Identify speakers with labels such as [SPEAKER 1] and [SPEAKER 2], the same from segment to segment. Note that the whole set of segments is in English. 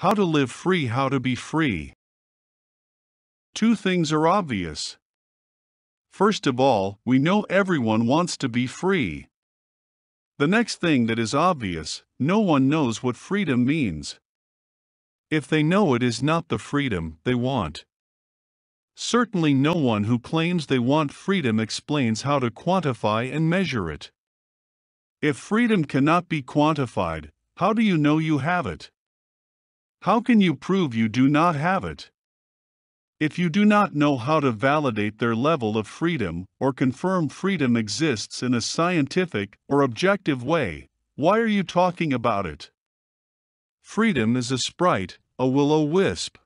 [SPEAKER 1] How to live free, how to be free. Two things are obvious. First of all, we know everyone wants to be free. The next thing that is obvious, no one knows what freedom means. If they know, it is not the freedom they want. Certainly no one who claims they want freedom explains how to quantify and measure it. If freedom cannot be quantified, how do you know you have it? How can you prove you do not have it? If you do not know how to validate their level of freedom or confirm freedom exists in a scientific or objective way, why are you talking about it? Freedom is a sprite, a will-o-wisp.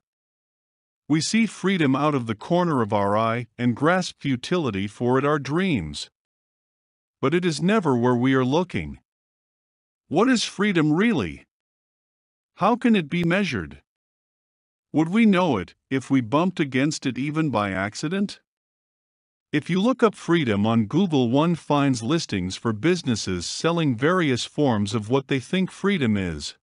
[SPEAKER 1] We see freedom out of the corner of our eye and grasp futility for it our dreams. But it is never where we are looking. What is freedom really? How can it be measured? Would we know it if we bumped against it even by accident? If you look up freedom on Google, one finds listings for businesses selling various forms of what they think freedom is.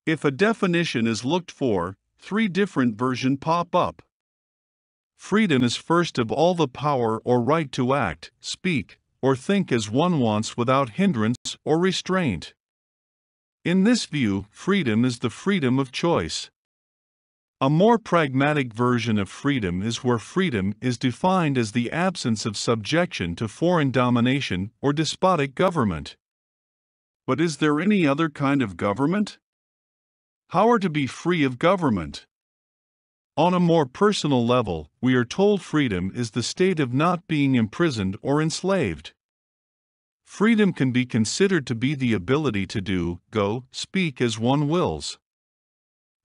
[SPEAKER 1] If a definition is looked for, 3 different versions pop up. Freedom is first of all the power or right to act, speak, or think as one wants without hindrance or restraint. In this view, freedom is the freedom of choice. A more pragmatic version of freedom is where freedom is defined as the absence of subjection to foreign domination or despotic government. But is there any other kind of government? How are to be free of government? On a more personal level, we are told freedom is the state of not being imprisoned or enslaved. Freedom can be considered to be the ability to do, go, speak as one wills.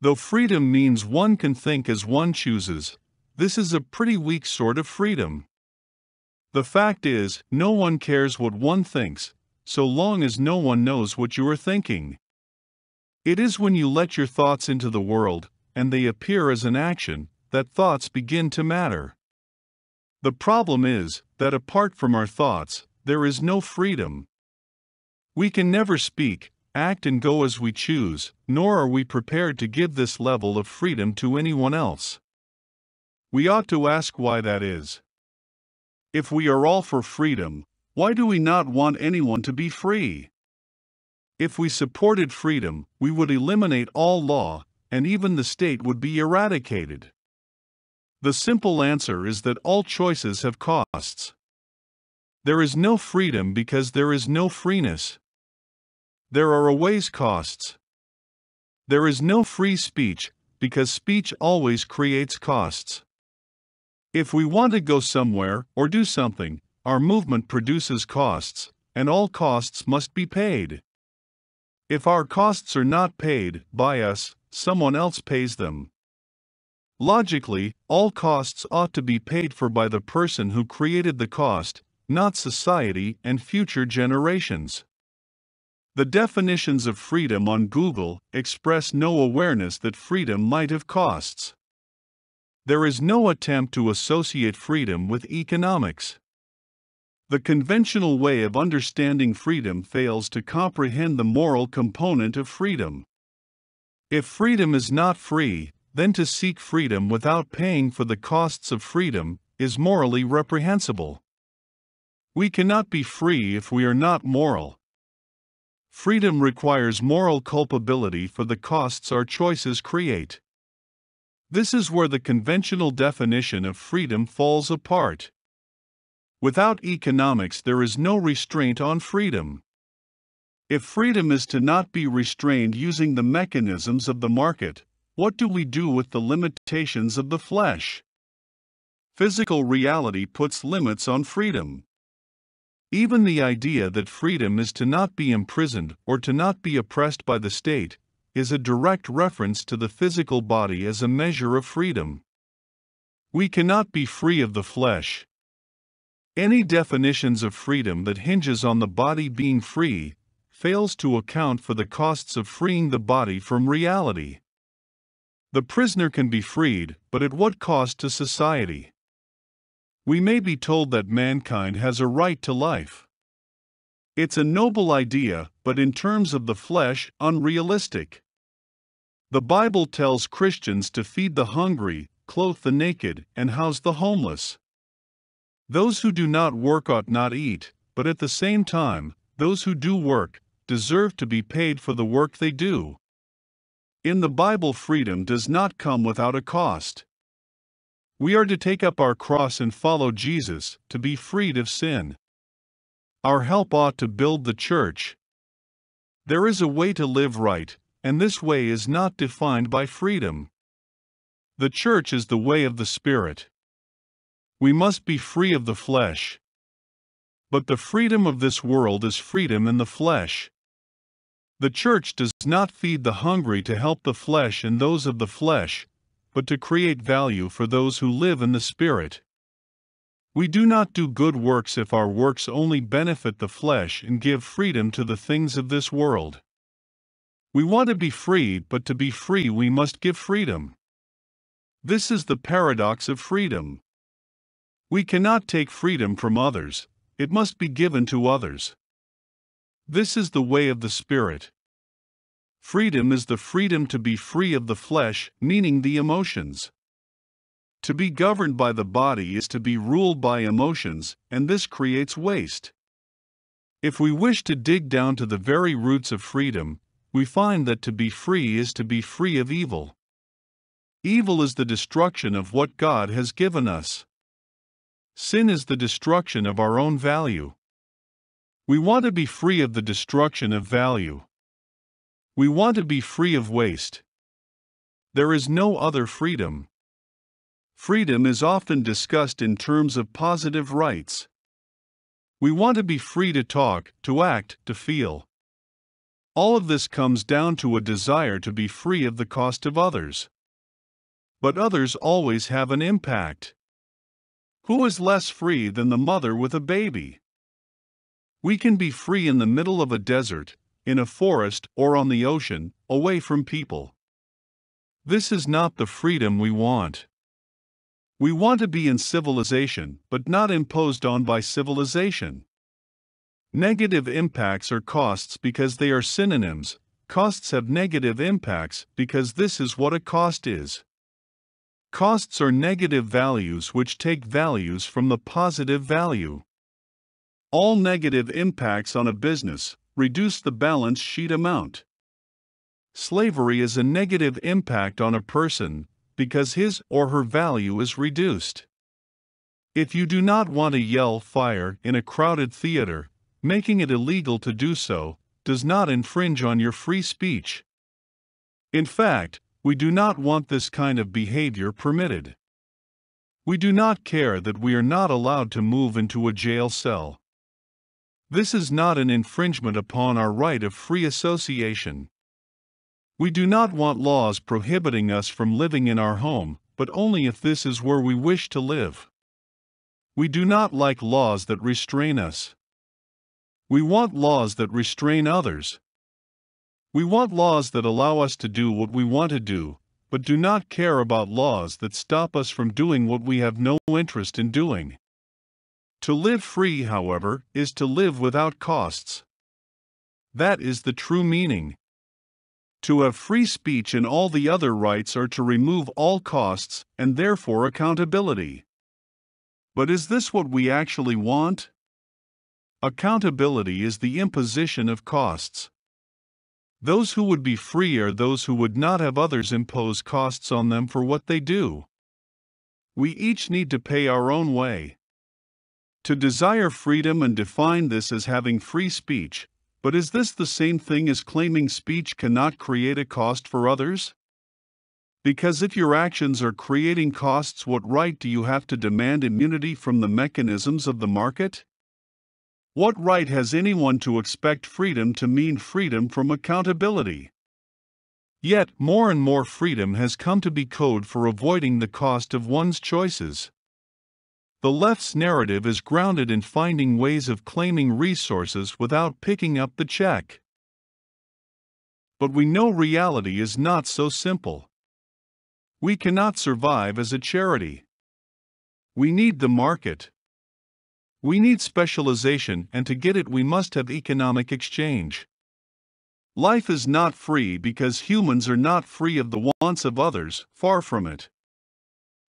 [SPEAKER 1] Though freedom means one can think as one chooses, this is a pretty weak sort of freedom. The fact is, no one cares what one thinks, so long as no one knows what you are thinking. It is when you let your thoughts into the world, and they appear as an action, that thoughts begin to matter. The problem is that apart from our thoughts, there is no freedom. We can never speak, act and go as we choose, nor are we prepared to give this level of freedom to anyone else. We ought to ask why that is. If we are all for freedom, why do we not want anyone to be free? If we supported freedom, we would eliminate all law, and even the state would be eradicated. The simple answer is that all choices have costs. There is no freedom because there is no freeness. There are always costs. There is no free speech, because speech always creates costs. If we want to go somewhere or do something, our movement produces costs, and all costs must be paid. If our costs are not paid by us, someone else pays them. Logically, all costs ought to be paid for by the person who created the cost, not society and future generations. The definitions of freedom on Google express no awareness that freedom might have costs. There is no attempt to associate freedom with economics. The conventional way of understanding freedom fails to comprehend the moral component of freedom. If freedom is not free, then to seek freedom without paying for the costs of freedom is morally reprehensible. We cannot be free if we are not moral. Freedom requires moral culpability for the costs our choices create. This is where the conventional definition of freedom falls apart. Without economics, there is no restraint on freedom. If freedom is to not be restrained using the mechanisms of the market, what do we do with the limitations of the flesh? Physical reality puts limits on freedom. Even the idea that freedom is to not be imprisoned or to not be oppressed by the state is a direct reference to the physical body as a measure of freedom. We cannot be free of the flesh. Any definitions of freedom that hinges on the body being free fails to account for the costs of freeing the body from reality. The prisoner can be freed, but at what cost to society? We may be told that mankind has a right to life. It's a noble idea, but in terms of the flesh, unrealistic. The Bible tells Christians to feed the hungry, clothe the naked, and house the homeless. Those who do not work ought not eat, but at the same time, those who do work deserve to be paid for the work they do. In the Bible, freedom does not come without a cost. We are to take up our cross and follow Jesus to be freed of sin. Our help ought to build the church. There is a way to live right, and this way is not defined by freedom. The church is the way of the Spirit. We must be free of the flesh. But the freedom of this world is freedom in the flesh. The church does not feed the hungry to help the flesh and those of the flesh, but to create value for those who live in the Spirit. We do not do good works if our works only benefit the flesh and give freedom to the things of this world. We want to be free, but to be free we must give freedom. This is the paradox of freedom. We cannot take freedom from others, it must be given to others. This is the way of the Spirit. Freedom is the freedom to be free of the flesh, meaning the emotions. To be governed by the body is to be ruled by emotions, and this creates waste. If we wish to dig down to the very roots of freedom, we find that to be free is to be free of evil. Evil is the destruction of what God has given us. Sin is the destruction of our own value. We want to be free of the destruction of value. We want to be free of waste. There is no other freedom. Freedom is often discussed in terms of positive rights. We want to be free to talk, to act, to feel. All of this comes down to a desire to be free of the cost of others. But others always have an impact. Who is less free than the mother with a baby? We can be free in the middle of a desert, in a forest, or on the ocean, away from people. This is not the freedom we want. We want to be in civilization, but not imposed on by civilization. Negative impacts are costs because they are synonyms. Costs have negative impacts because this is what a cost is. Costs are negative values which take values from the positive value. All negative impacts on a business reduce the balance sheet amount. Slavery is a negative impact on a person because his or her value is reduced. If you do not want to yell fire in a crowded theater, making it illegal to do so does not infringe on your free speech. In fact, we do not want this kind of behavior permitted. We do not care that we are not allowed to move into a jail cell. This is not an infringement upon our right of free association. We do not want laws prohibiting us from living in our home, but only if this is where we wish to live. We do not like laws that restrain us. We want laws that restrain others. We want laws that allow us to do what we want to do, but do not care about laws that stop us from doing what we have no interest in doing. To live free, however, is to live without costs. That is the true meaning. To have free speech and all the other rights are to remove all costs and therefore accountability. But is this what we actually want? Accountability is the imposition of costs. Those who would be free are those who would not have others impose costs on them for what they do. We each need to pay our own way. To desire freedom and define this as having free speech, but is this the same thing as claiming speech cannot create a cost for others? Because if your actions are creating costs, what right do you have to demand immunity from the mechanisms of the market? What right has anyone to expect freedom to mean freedom from accountability? Yet, more and more freedom has come to be code for avoiding the cost of one's choices. The left's narrative is grounded in finding ways of claiming resources without picking up the check. But we know reality is not so simple. We cannot survive as a charity. We need the market. We need specialization, and to get it we must have economic exchange. Life is not free because humans are not free of the wants of others, far from it.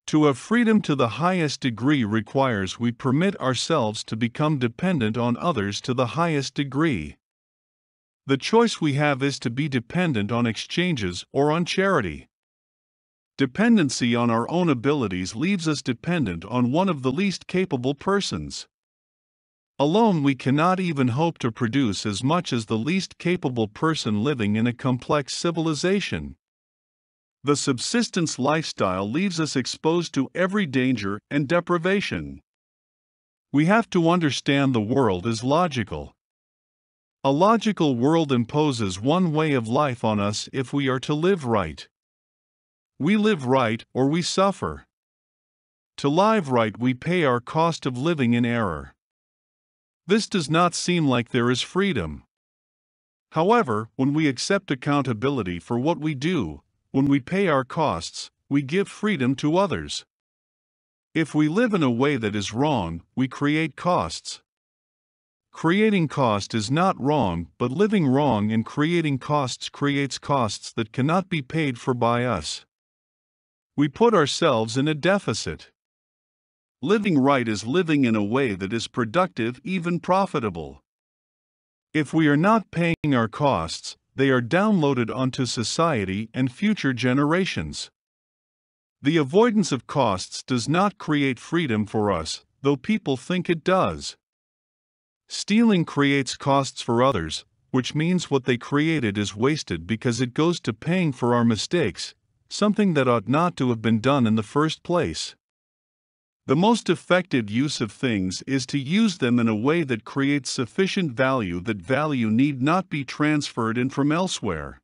[SPEAKER 1] To have freedom to the highest degree requires we permit ourselves to become dependent on others to the highest degree. The choice we have is to be dependent on exchanges or on charity. Dependency on our own abilities leaves us dependent on one of the least capable persons. Alone we cannot even hope to produce as much as the least capable person living in a complex civilization. The subsistence lifestyle leaves us exposed to every danger and deprivation. We have to understand the world is logical. A logical world imposes one way of life on us if we are to live right. We live right or we suffer. To live right we pay our cost of living in error. This does not seem like there is freedom. However, when we accept accountability for what we do, when we pay our costs, we give freedom to others. If we live in a way that is wrong, we create costs. Creating cost is not wrong, but living wrong and creating costs creates costs that cannot be paid for by us. We put ourselves in a deficit. Living right is living in a way that is productive, even profitable. If we are not paying our costs, they are downloaded onto society and future generations. The avoidance of costs does not create freedom for us, though people think it does. Stealing creates costs for others, which means what they created is wasted because it goes to paying for our mistakes, something that ought not to have been done in the first place. The most effective use of things is to use them in a way that creates sufficient value that value need not be transferred in from elsewhere.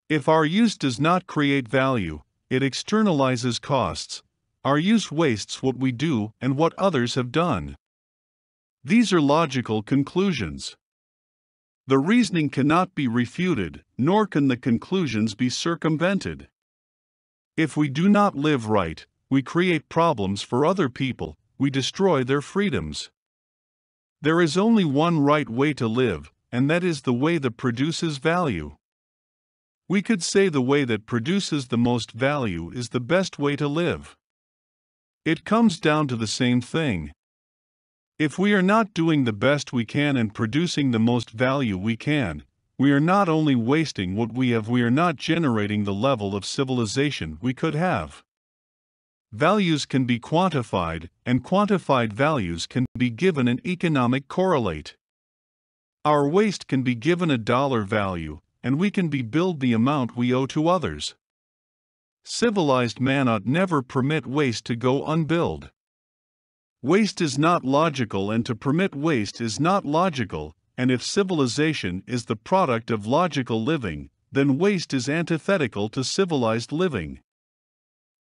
[SPEAKER 1] If our use does not create value, it externalizes costs. Our use wastes what we do and what others have done. These are logical conclusions. The reasoning cannot be refuted, nor can the conclusions be circumvented. If we do not live right, we create problems for other people, we destroy their freedoms. There is only one right way to live, and that is the way that produces value. We could say the way that produces the most value is the best way to live. It comes down to the same thing. If we are not doing the best we can and producing the most value we can, we are not only wasting what we have, we are not generating the level of civilization we could have. Values can be quantified, and quantified values can be given an economic correlate. Our waste can be given a dollar value, and we can be billed the amount we owe to others. Civilized man ought never permit waste to go unbilled. Waste is not logical, and to permit waste is not logical, and if civilization is the product of logical living, then waste is antithetical to civilized living.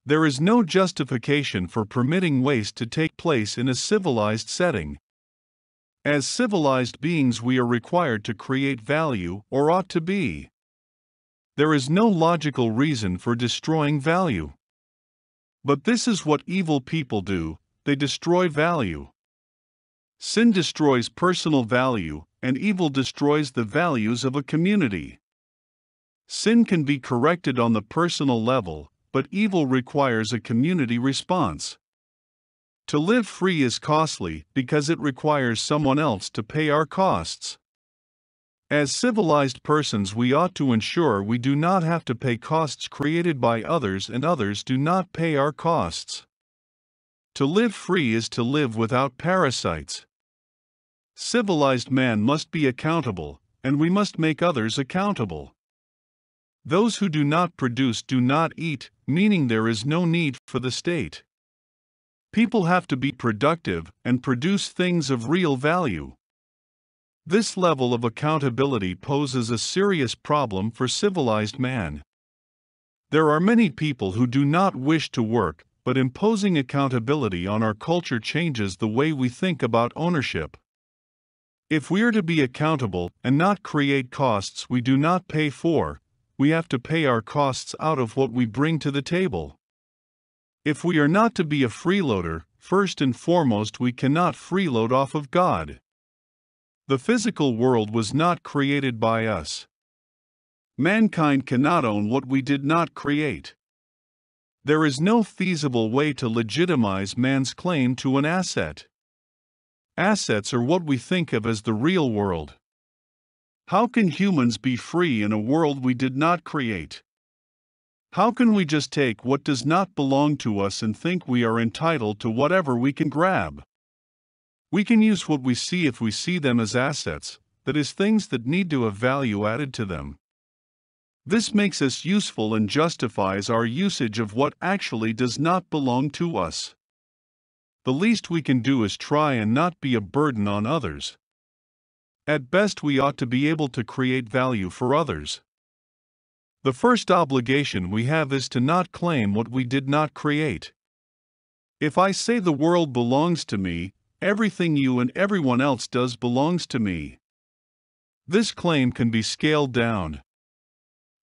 [SPEAKER 1] There is no justification for permitting waste to take place in a civilized setting. As civilized beings, we are required to create value, or ought to be. There is no logical reason for destroying value. But this is what evil people do: they destroy value. Sin destroys personal value, and evil destroys the values of a community. Sin can be corrected on the personal level, but evil requires a community response. To live free is costly because it requires someone else to pay our costs. As civilized persons, we ought to ensure we do not have to pay costs created by others and others do not pay our costs. To live free is to live without parasites. Civilized man must be accountable, and we must make others accountable. Those who do not produce do not eat, meaning there is no need for the state. People have to be productive and produce things of real value. This level of accountability poses a serious problem for civilized man. There are many people who do not wish to work, but imposing accountability on our culture changes the way we think about ownership. If we are to be accountable and not create costs we do not pay for, we have to pay our costs out of what we bring to the table. If we are not to be a freeloader, first and foremost we cannot freeload off of God. The physical world was not created by us. Mankind cannot own what we did not create. There is no feasible way to legitimize man's claim to an asset. Assets are what we think of as the real world. How can humans be free in a world we did not create? How can we just take what does not belong to us and think we are entitled to whatever we can grab? We can use what we see if we see them as assets, that is, things that need to have value added to them. This makes us useful and justifies our usage of what actually does not belong to us. The least we can do is try and not be a burden on others. At best, we ought to be able to create value for others. The first obligation we have is to not claim what we did not create. If I say the world belongs to me, everything you and everyone else does belongs to me. This claim can be scaled down.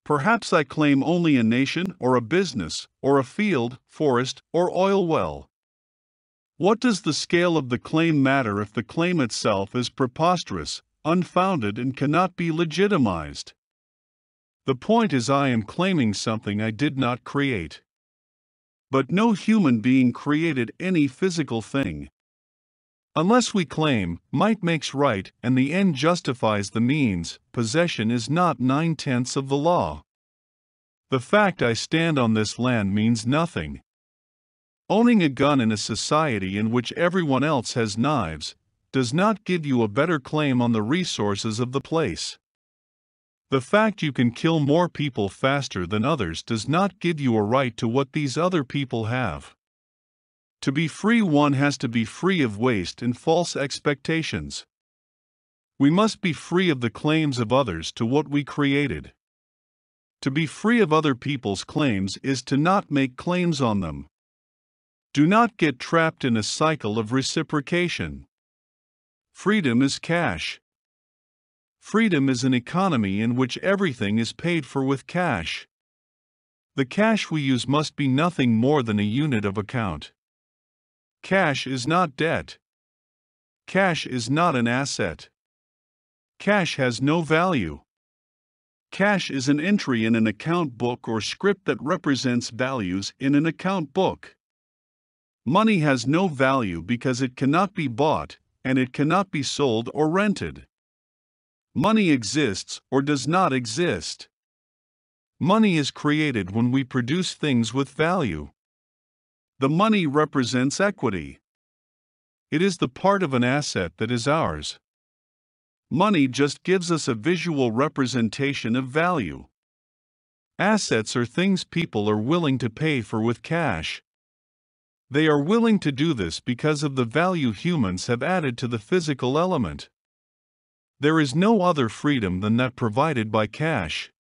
[SPEAKER 1] Perhaps I claim only a nation or a business or a field, forest, or oil well. What does the scale of the claim matter if the claim itself is preposterous, unfounded, and cannot be legitimized? The point is, I am claiming something I did not create. But no human being created any physical thing. Unless we claim, might makes right and the end justifies the means, possession is not 9/10 of the law. The fact I stand on this land means nothing. Owning a gun in a society in which everyone else has knives does not give you a better claim on the resources of the place. The fact you can kill more people faster than others does not give you a right to what these other people have. To be free, one has to be free of waste and false expectations. We must be free of the claims of others to what we created. To be free of other people's claims is to not make claims on them. Do not get trapped in a cycle of reciprocation. Freedom is cash. Freedom is an economy in which everything is paid for with cash. The cash we use must be nothing more than a unit of account. Cash is not debt. Cash is not an asset. Cash has no value. Cash is an entry in an account book or script that represents values in an account book. Money has no value because it cannot be bought, and it cannot be sold or rented. Money exists or does not exist. Money is created when we produce things with value. The money represents equity. It is the part of an asset that is ours. Money just gives us a visual representation of value. Assets are things people are willing to pay for with cash. They are willing to do this because of the value humans have added to the physical element. There is no other freedom than that provided by cash.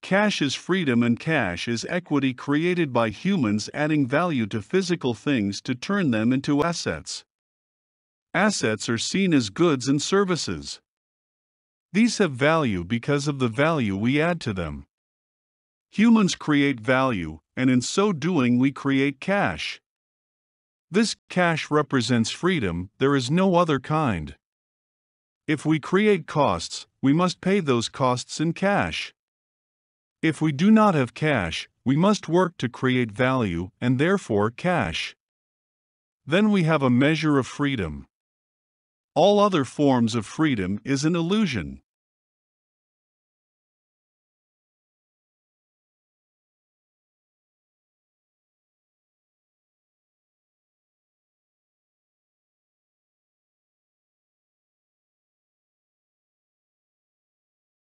[SPEAKER 1] Cash is freedom, and cash is equity created by humans adding value to physical things to turn them into assets. Assets are seen as goods and services. These have value because of the value we add to them. Humans create value, and in so doing we create cash. This cash represents freedom, there is no other kind. If we create costs, we must pay those costs in cash. If we do not have cash, we must work to create value, and therefore cash. Then we have a measure of freedom. All other forms of freedom is an illusion.